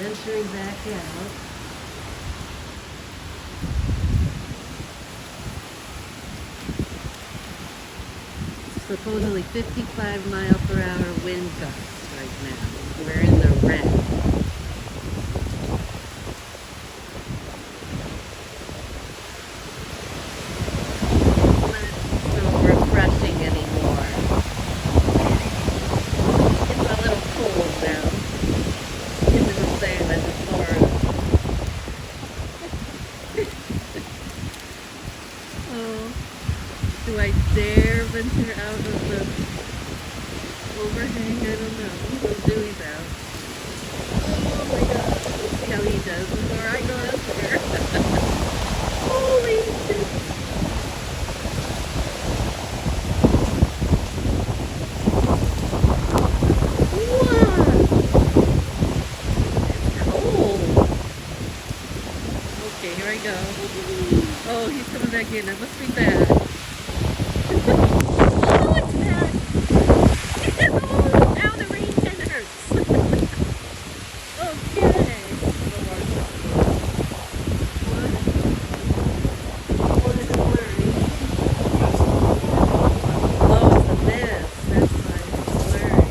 venturing back out. Supposedly 55-mile-per-hour wind gusts right now. We're in the red. It's not so refreshing anymore. It's a little cold now. It's the same as Florida. Oh. Do I dare venture out of the overhang? I don't know. What Dewey's out. Oh my god. Let's see how he does before I go up there. Holy shit. What? It's cold. Okay, here I go. Oh, he's coming back in. That must be bad. Oh, it's bad. Oh, now the rain kind of hurts. Okay. What is it blurry? Oh, it's a mist. That's why it's blurry.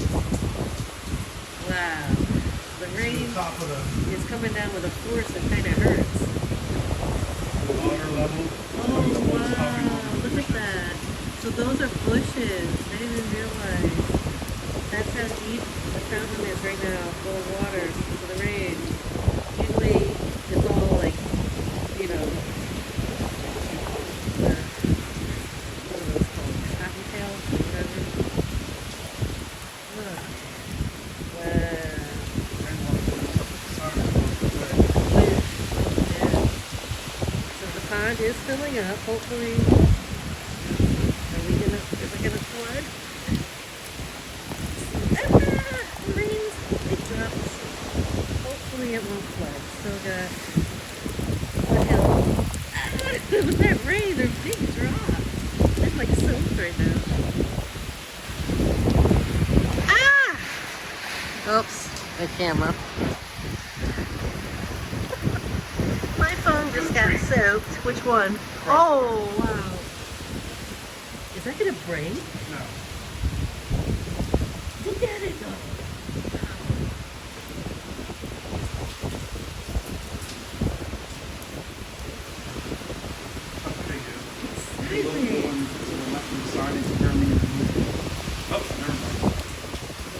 Wow. The rain is coming down with a force that kind of hurts. Water level. Oh, wow. Look at that. So those are bushes. I didn't even realize. That's how deep the fountain is right now, full of water because of the rain. Usually it's all like, you know, what are those called? Cottontails or whatever. Look. Wow. So the pond is filling up. Hopefully, is it gonna flood? Rains, it drops. Hopefully it won't flood. Still got the hill. With that rain, they're big drops. I'm like soaked right now. Ah! Oops, the camera. My phone just got soaked. Which one? Oh, wow. Is that gonna break? No. Look at it go.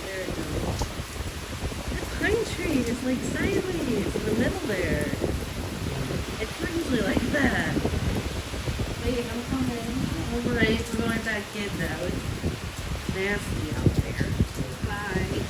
There it goes. That pine tree is like sideways in the middle there. It's not usually like that. Wait, I'm coming. Alright, we're going back in now. It's nasty out there. Bye.